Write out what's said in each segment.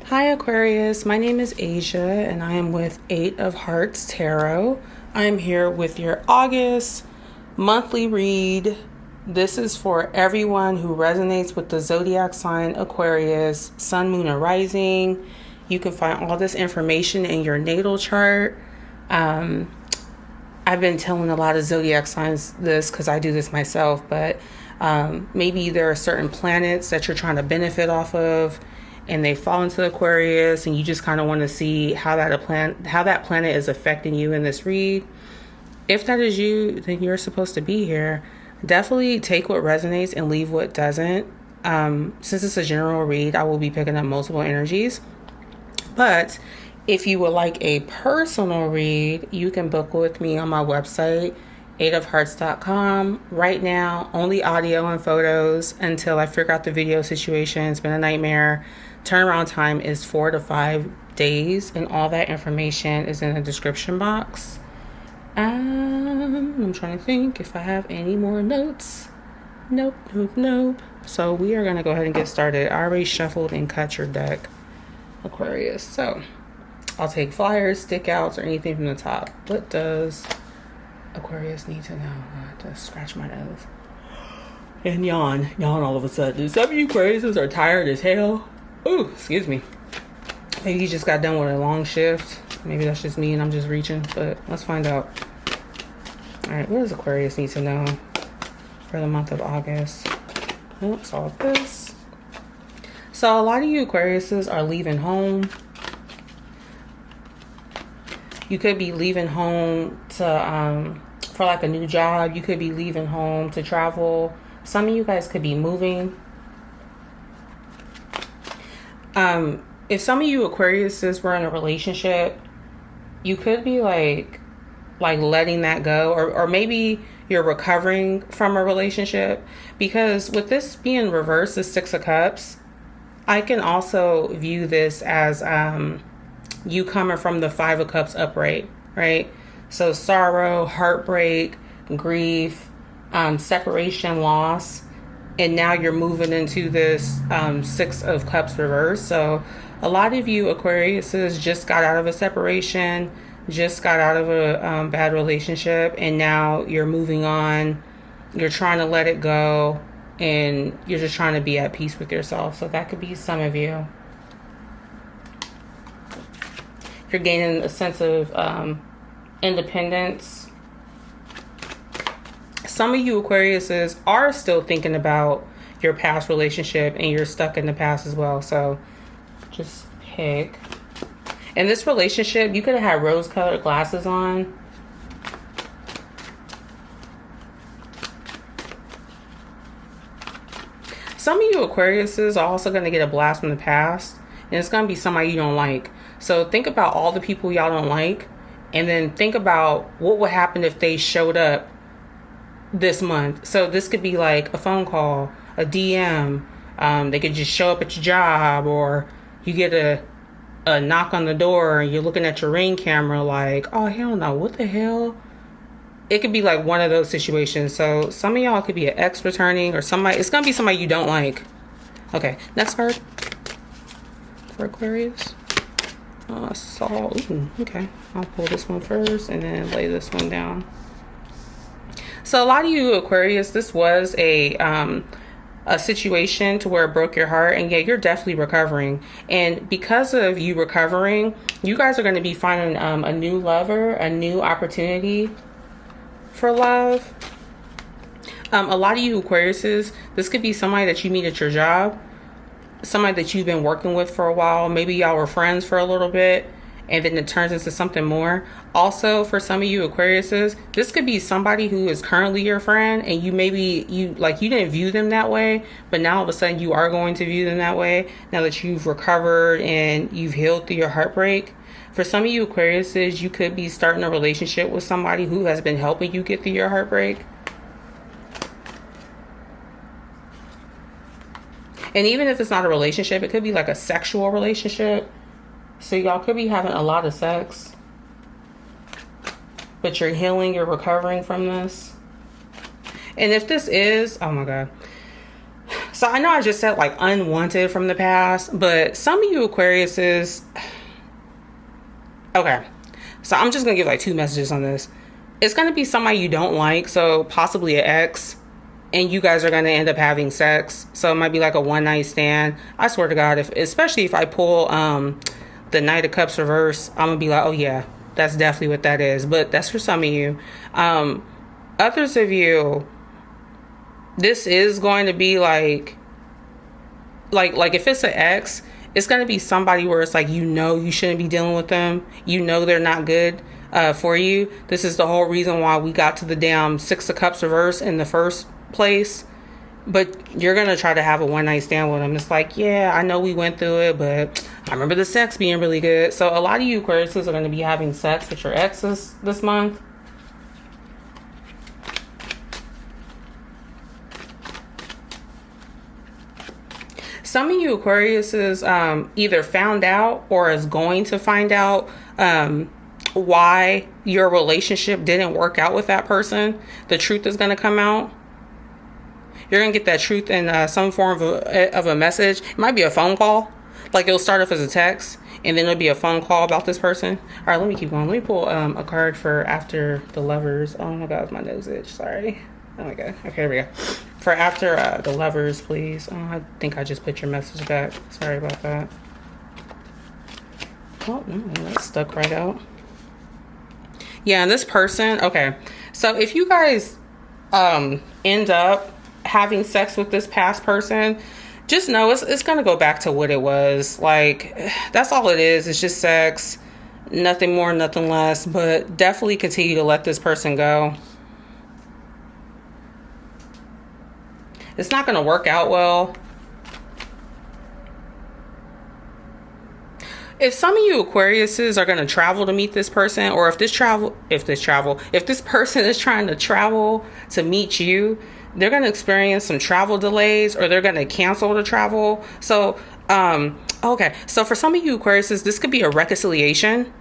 Hi Aquarius, my name is Asia and I am with 8 of Hearts Tarot. I'm here with your August monthly read. This is for everyone who resonates with the zodiac sign Aquarius, Sun, Moon, and Rising. You can find all this information in your natal chart. I've been telling a lot of zodiac signs this because I do this myself, but maybe there are certain planets that you're trying to benefit off of and they fall into Aquarius and you just kind of want to see how that planet is affecting you in this read. If that is you, then you're supposed to be here. Definitely take what resonates and leave what doesn't. Since it's a general read, I will be picking up multiple energies. But if you would like a personal read, you can book with me on my website, 8ofhearts.com. Right now, only audio and photos until I figure out the video situation. It's been a nightmare. Turnaround time is 4 to 5 days, and all that information is in the description box. I'm trying to think if I have any more notes. Nope. So we are going to go ahead and get started. I already shuffled and cut your deck, Aquarius. So I'll take flyers, stick outs, or anything from the top. What does Aquarius need to know? I have to scratch my nose. And yawn all of a sudden. Some of you Aquariuses are tired as hell. Ooh, excuse me. Maybe you just got done with a long shift. Maybe that's just me and I'm just reaching, but let's find out. All right, what does Aquarius need to know for the month of August? Let's solve this. So a lot of you Aquariuses are leaving home. You could be leaving home to for like a new job. You could be leaving home to travel. Some of you guys could be moving. If some of you Aquariuses were in a relationship, you could be like letting that go, or maybe you're recovering from a relationship, because with this being reversed, the 6 of Cups, I can also view this as you coming from the 5 of Cups upright, right? So sorrow, heartbreak, grief, separation, loss, and now you're moving into this 6 of Cups reverse. So a lot of you Aquariuses just got out of a separation, just got out of a bad relationship, and now you're moving on. You're trying to let it go, and you're just trying to be at peace with yourself. So that could be some of you. You're gaining a sense of independence. Some of you Aquariuses are still thinking about your past relationship and you're stuck in the past as well. So just pick. In this relationship, you could have had rose-colored glasses on. Some of you Aquariuses are also going to get a blast from the past, and it's going to be somebody you don't like. So think about all the people y'all don't like, and then think about what would happen if they showed up this month. So this could be like a phone call, a DM. They could just show up at your job, or you get a knock on the door and you're looking at your Ring camera like, oh hell no, what the hell? It could be like one of those situations. So some of y'all could be an ex returning, or somebody, it's gonna be somebody you don't like. Okay, next card for Aquarius. Okay, I'll pull this one first and then lay this one down. So a lot of you Aquarius, this was a situation to where it broke your heart, and yeah, you're definitely recovering. And because of you recovering, you guys are going to be finding a new lover, a new opportunity for love. A lot of you Aquariuses, this could be somebody that you meet at your job, somebody that you've been working with for a while. Maybe y'all were friends for a little bit, and then it turns into something more. Also, for some of you Aquariuses, this could be somebody who is currently your friend, and you didn't view them that way, but now all of a sudden you are going to view them that way now that you've recovered and you've healed through your heartbreak. For some of you Aquariuses, you could be starting a relationship with somebody who has been helping you get through your heartbreak. And even if it's not a relationship, it could be like a sexual relationship. So y'all could be having a lot of sex, but you're healing, you're recovering from this. And if this is, oh my God. So I know I just said like unwanted from the past, but some of you Aquariuses, okay. So I'm just going to give like 2 messages on this. It's going to be somebody you don't like, so possibly an ex, and you guys are going to end up having sex. So it might be like a one night stand. I swear to God, especially if I pull the Knight of Cups reverse, I'm going to be like, oh yeah, that's definitely what that is. But that's for some of you. Others of you, this is going to be like if it's an ex, it's going to be somebody where it's like, you shouldn't be dealing with them. They're not good for you. This is the whole reason why we got to the damn 6 of Cups reverse in the first place. But you're going to try to have a one night stand with them. It's like, yeah, I know we went through it, but I remember the sex being really good. So a lot of you Aquarius are going to be having sex with your exes this month. Some of you Aquariuses either found out or is going to find out why your relationship didn't work out with that person. The truth is going to come out. You're going to get that truth in some form of a message. It might be a phone call. Like it'll start off as a text and then it'll be a phone call about this person. All right, let me keep going. Let me pull a card for after the lovers. Oh my God, my nose itch. Sorry. Oh my God. Okay, here we go. For after the lovers, please. Oh, I think I just put your message back. Sorry about that. Oh, no, that stuck right out. Yeah, and this person, okay. So if you guys end up having sex with this past person, just know it's going to go back to what it was. Like, that's all it is. It's just sex. Nothing more, nothing less. But definitely continue to let this person go. It's not going to work out well. If some of you Aquariuses are going to travel to meet this person, or if this person is trying to travel to meet you, they're going to experience some travel delays, or they're going to cancel the travel. So, okay. So for some of you Aquariuses, this could be a reconciliation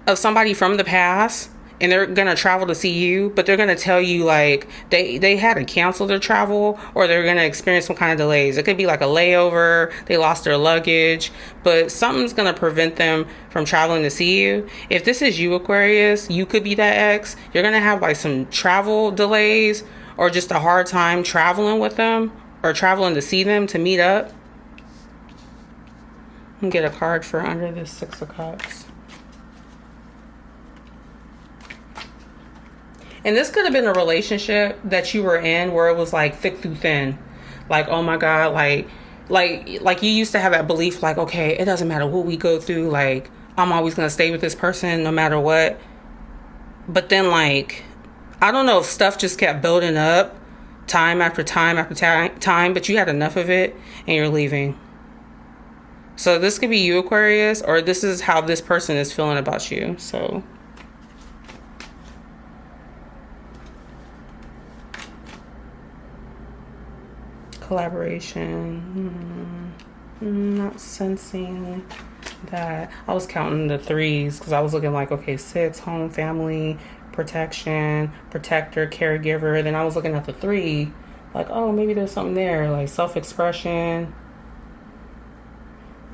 of somebody from the past, and they're going to travel to see you, but they're going to tell you like they had to cancel their travel, or they're going to experience some kind of delays. It could be like a layover, they lost their luggage, but something's going to prevent them from traveling to see you. If this is you Aquarius, you could be that ex. You're going to have like some travel delays, or just a hard time traveling with them, or traveling to see them, to meet up. And get a card for under the 6 of Cups. And this could have been a relationship that you were in where it was like thick through thin. Like, oh my God, like you used to have that belief, like, okay, it doesn't matter what we go through, like, I'm always going to stay with this person no matter what. But then, like, I don't know if stuff just kept building up time after time after time, but you had enough of it and you're leaving. So this could be you Aquarius, or this is how this person is feeling about you. So collaboration. Not sensing that. I was counting the 3s because I was looking like, okay, 6, home, family, protection, protector, caregiver. Then I was looking at the 3, like, oh, maybe there's something there, like self-expression.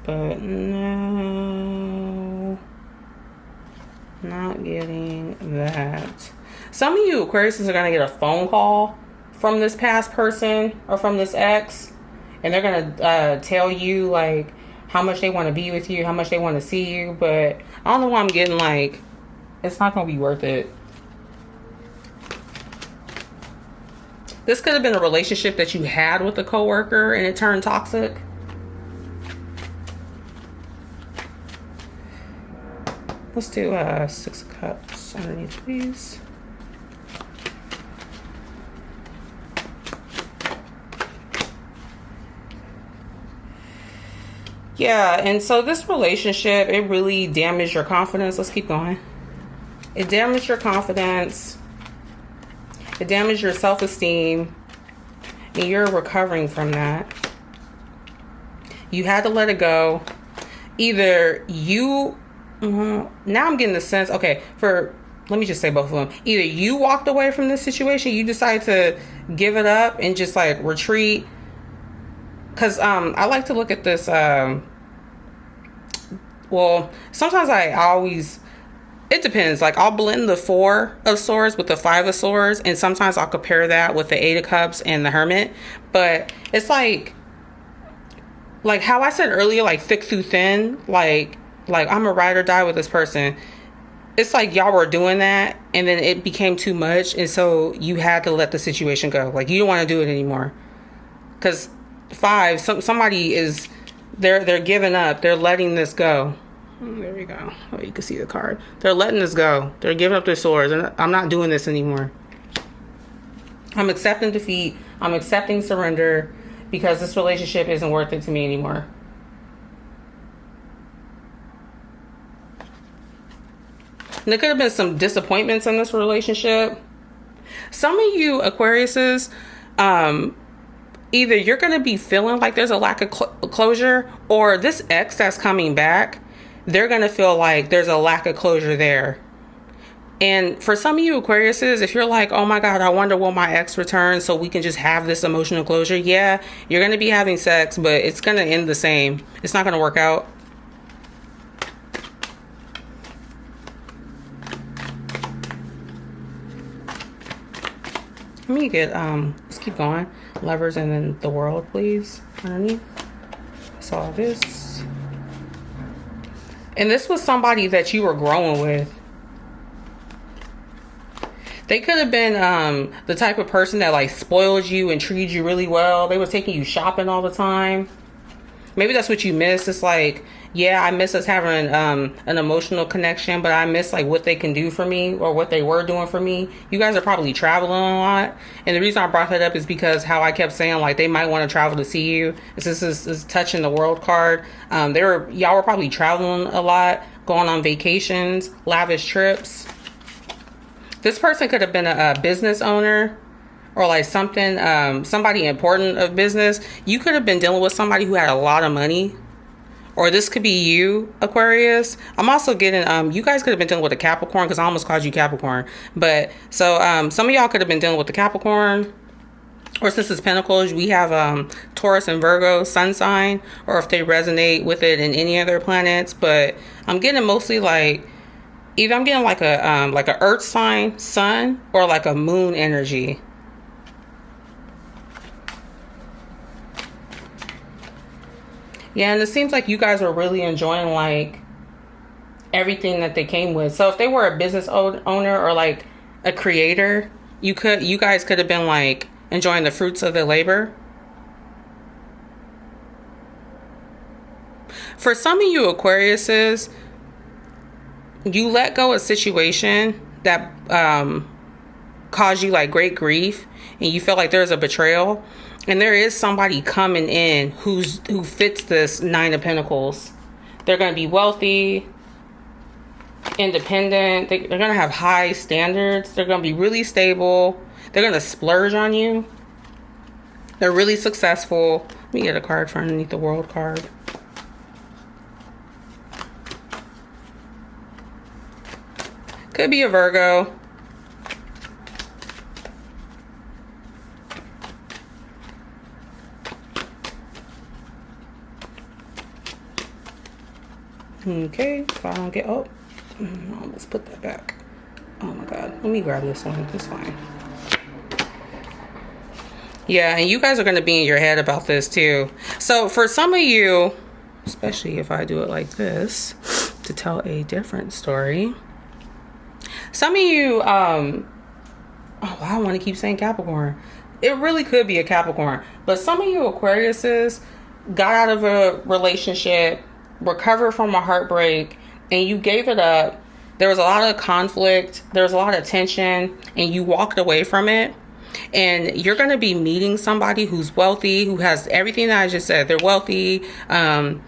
But no, not getting that. Some of you Aquariuses are going to get a phone call from this past person or from this ex, and they're gonna tell you like how much they want to be with you, how much they want to see you, but I don't know why I'm getting like it's not gonna be worth it. This could have been a relationship that you had with a coworker and it turned toxic. Let's do 6 of Cups underneath, please. Yeah, and so this relationship, it really damaged your confidence. Let's keep going. It damaged your confidence. It damaged your self-esteem. And you're recovering from that. You had to let it go. Either you... now I'm getting the sense... Okay, let me just say both of them. Either you walked away from this situation, you decided to give it up and just like retreat, because I like to look at this. Well, sometimes I always, it depends. Like, I'll blend the 4 of Swords with the 5 of Swords, and sometimes I'll compare that with the 8 of Cups and the Hermit. But it's like how I said earlier, like thick through thin. Like I'm a ride or die with this person. It's like y'all were doing that, and then it became too much, and so you had to let the situation go. Like, you don't want to do it anymore. Because 5, somebody is, they're giving up. They're letting this go. There we go. Oh, you can see the card. They're letting this go. They're giving up their swords, and I'm not doing this anymore. I'm accepting defeat. I'm accepting surrender, because this relationship isn't worth it to me anymore. And there could have been some disappointments in this relationship. Some of you Aquariuses, either you're going to be feeling like there's a lack of closure, or this ex that's coming back, they're going to feel like there's a lack of closure there. And for some of you Aquariuses, if you're like, oh my God, I wonder will my ex return so we can just have this emotional closure. Yeah, you're going to be having sex, but it's going to end the same. It's not going to work out. Let me get, let's keep going. Lovers and then the World, please. Underneath. Saw this. And this was somebody that you were growing with. They could have been the type of person that like spoiled you and treated you really well. They were taking you shopping all the time. Maybe that's what you miss. It's like, yeah, I miss us having an emotional connection, but I miss like what they can do for me, or what they were doing for me. You guys are probably traveling a lot. And the reason I brought that up is because how I kept saying like they might want to travel to see you. This is touching the World card. Y'all were probably traveling a lot, going on vacations, lavish trips. This person could have been a business owner, or like something, somebody important of business. You could have been dealing with somebody who had a lot of money, or this could be you, Aquarius. I'm also getting, you guys could have been dealing with a Capricorn, because I almost called you Capricorn. But so some of y'all could have been dealing with the Capricorn, or since it's Pentacles, we have Taurus and Virgo sun sign, or if they resonate with it in any other planets. But I'm getting mostly like, either I'm getting like a earth sign, sun, or like a moon energy. Yeah, and it seems like you guys are really enjoying like everything that they came with. So if they were a business owner or like a creator, you guys could have been like enjoying the fruits of their labor. For some of you Aquariuses, you let go of a situation that caused you like great grief, and you feel like there's a betrayal. And there is somebody coming in who fits this 9 of Pentacles. They're going to be wealthy, independent. They're going to have high standards. They're going to be really stable. They're going to splurge on you. They're really successful. Let me get a card for underneath the World card. Could be a Virgo. Okay, if I don't get, oh, let's put that back. Oh my God, let me grab this one, it's fine. Yeah, and you guys are going to be in your head about this too. So for some of you, especially if I do it like this to tell a different story. Some of you, I want to keep saying Capricorn. It really could be a Capricorn. But some of you Aquariuses got out of a relationship, recovered from a heartbreak, and you gave it up. There was a lot of conflict. There was a lot of tension, and you walked away from it. And you're going to be meeting somebody who's wealthy, who has everything that I just said. They're wealthy. They're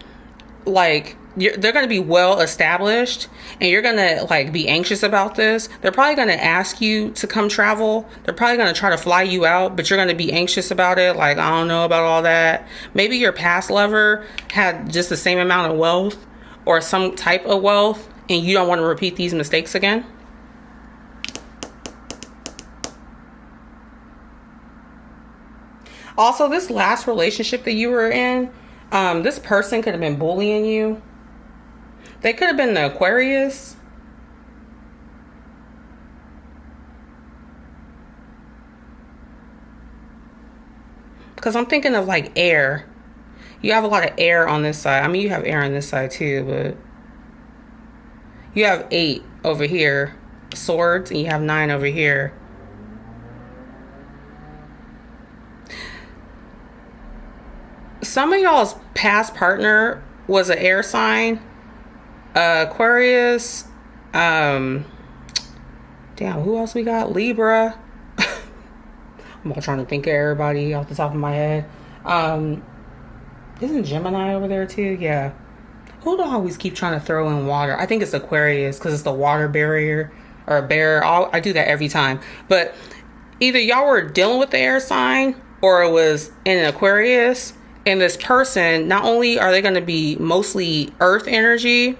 going to be well established, and you're going to like be anxious about this. They're probably going to ask you to come travel. They're probably going to try to fly you out, but you're going to be anxious about it. Like, I don't know about all that. Maybe your past lover had just the same amount of wealth or some type of wealth, and you don't want to repeat these mistakes again. Also, this last relationship that you were in, this person could have been bullying you. They could have been the Aquarius. Because I'm thinking of like air. You have a lot of air on this side. I mean, you have air on this side too, but you have 8 over here, swords, and you have 9 over here. Some of y'all's past partner was an air sign. Aquarius. Damn, who else we got? Libra. I'm all trying to think of everybody off the top of my head. Isn't Gemini over there too? Yeah. Who do I always keep trying to throw in water? I think it's Aquarius because it's the water barrier or bear. I do that every time. But either y'all were dealing with the air sign or it was in Aquarius. And this person, not only are they going to be mostly earth energy,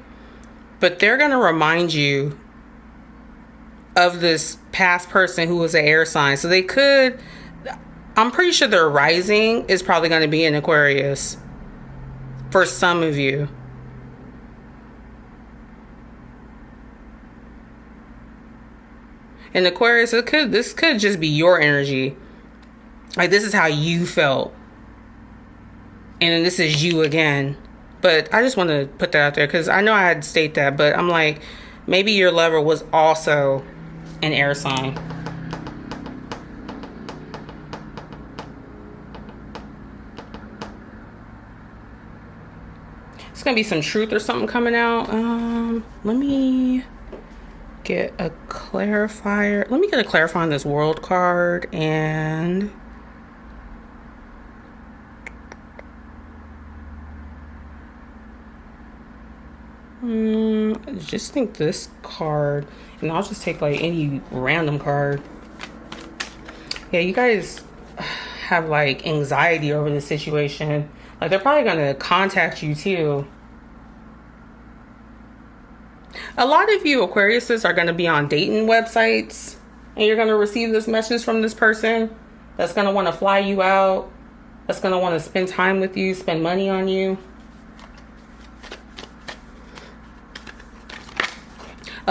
but they're going to remind you of this past person who was an air sign. So they could, I'm pretty sure their rising is probably going to be in Aquarius for some of you. In Aquarius, this could just be your energy. Like, this is how you felt. And then this is you again. But I just want to put that out there because I know I had to state that, but I'm like, maybe your lover was also an air sign. It's gonna be some truth or something coming out. Let me get a clarifier. Let me get a clarifier on this world card and just think this card, and I'll just take like any random card. Yeah, you guys have like anxiety over the situation. Like, they're probably gonna contact you too. A lot of you Aquariuses are gonna be on dating websites, and you're gonna receive this message from this person that's gonna want to fly you out, that's gonna want to spend time with you, spend money on you.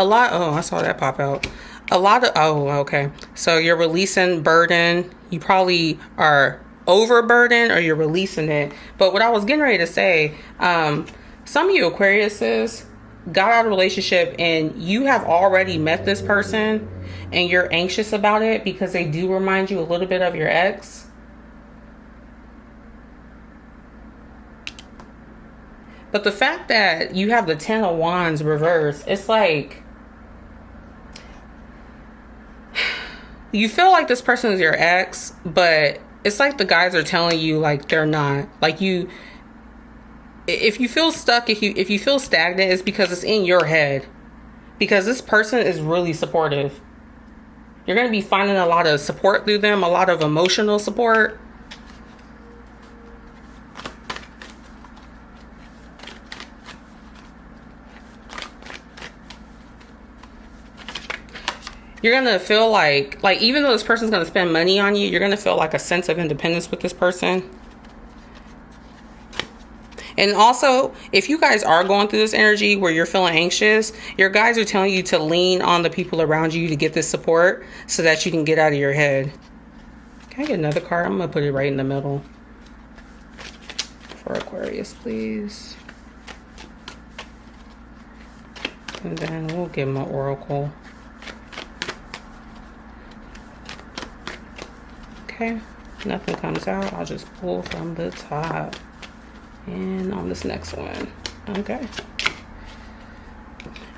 Oh, I saw that pop out. Okay. So you're releasing burden. You probably are overburdened or you're releasing it. But what I was getting ready to say, some of you Aquariuses got out of a relationship and you have already met this person and you're anxious about it because they do remind you a little bit of your ex. But the fact that you have the 10 of Wands reversed, it's like you feel like this person is your ex, but it's like the guys are telling you like they're not. Like, if you feel stuck, if you feel stagnant, it's because it's in your head. Because this person is really supportive. You're going to be finding a lot of support through them, a lot of emotional support. You're going to feel like even though this person's going to spend money on you, you're going to feel like a sense of independence with this person. And also, if you guys are going through this energy where you're feeling anxious, your guys are telling you to lean on the people around you to get this support so that you can get out of your head. Can I get another card? I'm going to put it right in the middle. For Aquarius, please. And then we'll give them an oracle. Okay, nothing comes out. I'll just pull from the top. And on this next one. Okay.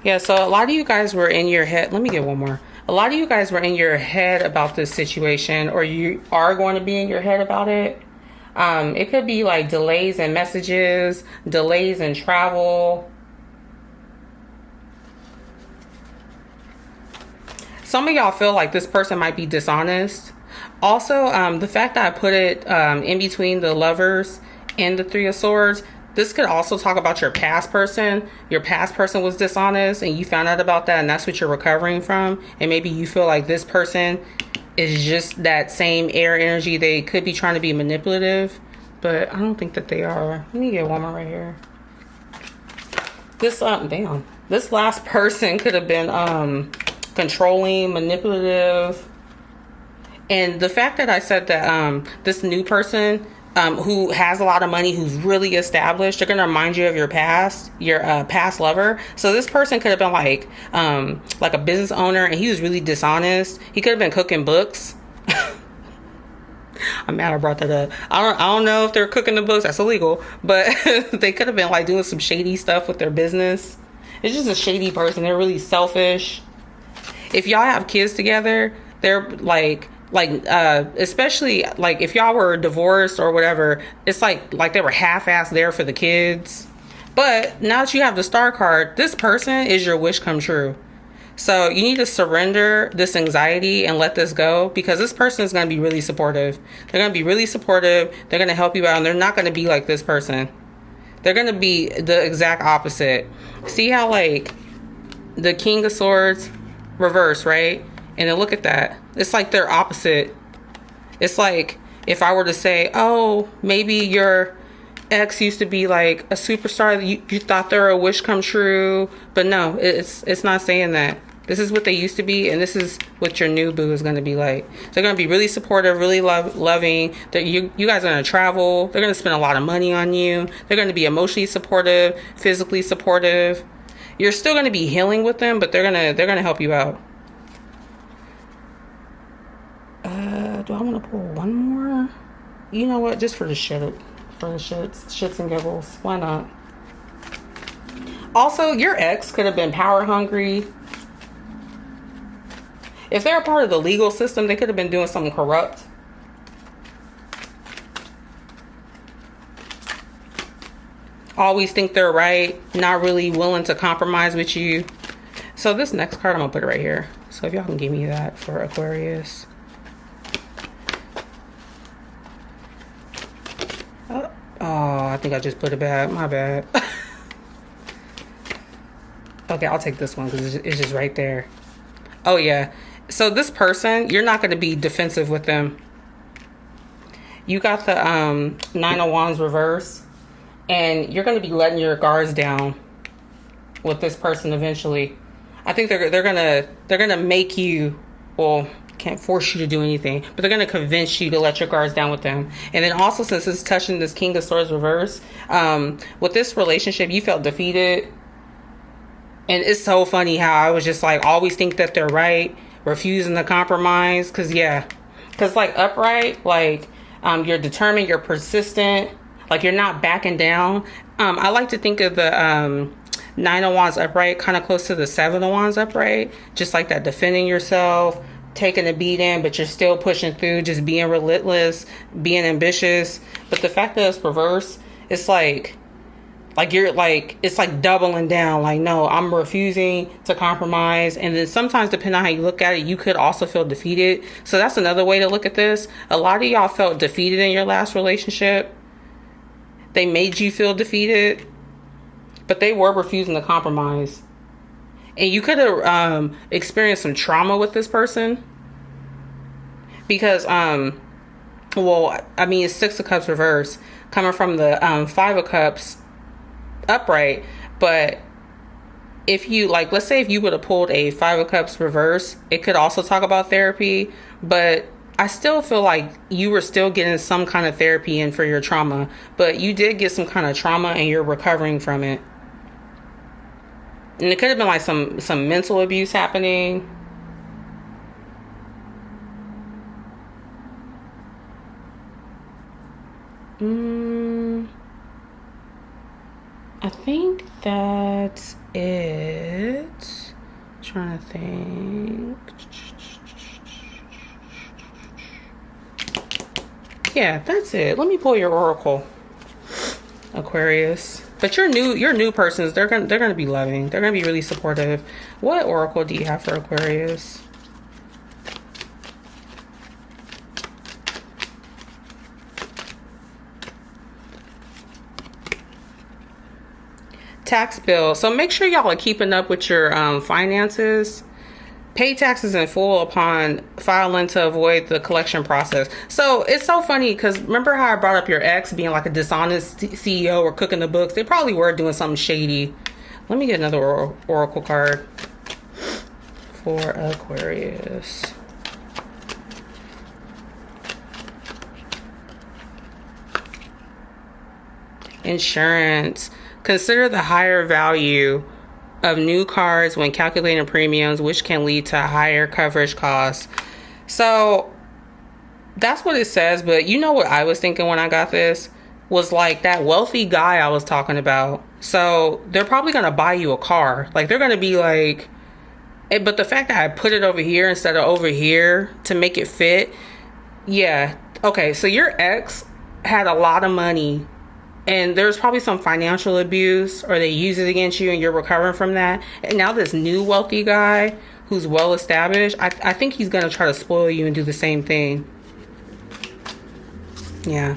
Yeah, so a lot of you guys were in your head. Let me get one more. A lot of you guys were in your head about this situation, or you are going to be in your head about it. It could be like delays in messages, delays in travel. Some of y'all feel like this person might be dishonest. Also, the fact that I put it in between the Lovers and the Three of Swords, this could also talk about your past person. Your past person was dishonest and you found out about that, and that's what you're recovering from. And maybe you feel like this person is just that same air energy. They could be trying to be manipulative, but I don't think that they are. Let me get one more right here. This damn. This last person could have been controlling, manipulative. And the fact that I said that this new person who has a lot of money, who's really established, they're going to remind you of your past lover. So this person could have been like a business owner, and he was really dishonest. He could have been cooking books. I'm mad I brought that up. I don't know if they're cooking the books. That's illegal. But they could have been like doing some shady stuff with their business. It's just a shady person. They're really selfish. If y'all have kids together, they're especially like if y'all were divorced or whatever, it's like they were half-assed there for the kids. But now that you have the star card, this person is your wish come true. So you need to surrender this anxiety and let this go, because this person is going to be really supportive. They're going to be really supportive. They're going to help you out, and they're not going to be like this person. They're going to be the exact opposite. See how like the King of Swords reverse, right? And then look at that. It's like they're opposite. It's like if I were to say, oh, maybe your ex used to be like a superstar. You thought they're a wish come true. But no, it's not saying that. This is what they used to be, and this is what your new boo is going to be like. They're going to be really supportive, really loving. You guys are going to travel. They're going to spend a lot of money on you. They're going to be emotionally supportive, physically supportive. You're still going to be healing with them, but they're going to help you out. Do I want to pull one more? You know what? Just for the shits and giggles. Why not? Also, your ex could have been power hungry. If they're a part of the legal system, they could have been doing something corrupt. Always think they're right. Not really willing to compromise with you. So this next card, I'm going to put it right here. So if y'all can give me that for Aquarius. Oh, I think I just put it back. My bad. Okay, I'll take this one because it's just right there. Oh, yeah. So this person, you're not going to be defensive with them. You got the Nine of Wands reverse, and you're going to be letting your guards down with this person eventually. I think they're gonna make you, well, can't force you to do anything, but they're going to convince you to let your guards down with them. And then also, since it's touching this King of Swords reverse, with this relationship, you felt defeated. And it's so funny how I was just like, always think that they're right, refusing to compromise. Because like upright, like you're determined, you're persistent, like you're not backing down. I like to think of the Nine of Wands upright kind of close to the Seven of Wands upright, just like that, defending yourself, taking a beating, but you're still pushing through, just being relentless, being ambitious. But the fact that it's reverse, it's like you're like, it's like doubling down, like, no, I'm refusing to compromise. And then sometimes, depending on how you look at it, you could also feel defeated. So that's another way to look at this. A lot of y'all felt defeated in your last relationship. They made you feel defeated, but they were refusing to compromise. And you could have experienced some trauma with this person. Because, it's Six of Cups reverse, coming from the Five of Cups upright. But if you, like, let's say if you would have pulled a Five of Cups reverse, it could also talk about therapy. But I still feel like you were still getting some kind of therapy in for your trauma. But you did get some kind of trauma and you're recovering from it. And it could have been like some mental abuse happening. I think that's it. Trying to think. Yeah, that's it. Let me pull your oracle, Aquarius. But your new persons, they're gonna be loving. They're gonna be really supportive. What oracle do you have for Aquarius? Tax bill. So make sure y'all are keeping up with your finances. pay taxes in full upon filing to avoid the collection process. So it's so funny because remember how I brought up your ex being like a dishonest CEO or cooking the books? They probably were doing something shady. Let me get another oracle card for Aquarius. Insurance. Consider the higher value of new cars when calculating premiums, which can lead to higher coverage costs. So that's what it says. But you know what I was thinking when I got this was like that wealthy guy I was talking about. So they're probably going to buy you a car. Like they're going to be like, but the fact that I put it over here instead of over here to make it fit. Yeah. Okay. So your ex had a lot of money and there's probably some financial abuse or they use it against you and you're recovering from that. And now this new wealthy guy who's well established, I think he's going to try to spoil you and do the same thing. Yeah.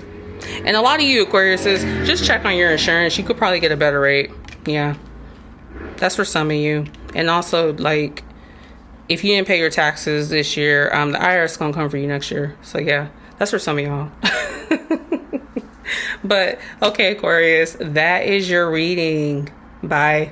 And a lot of you Aquariuses, just check on your insurance. You could probably get a better rate. Yeah. That's for some of you. And also, like, if you didn't pay your taxes this year, the IRS is going to come for you next year. So, yeah. That's for some of y'all. But, okay, Aquarius, that is your reading. Bye.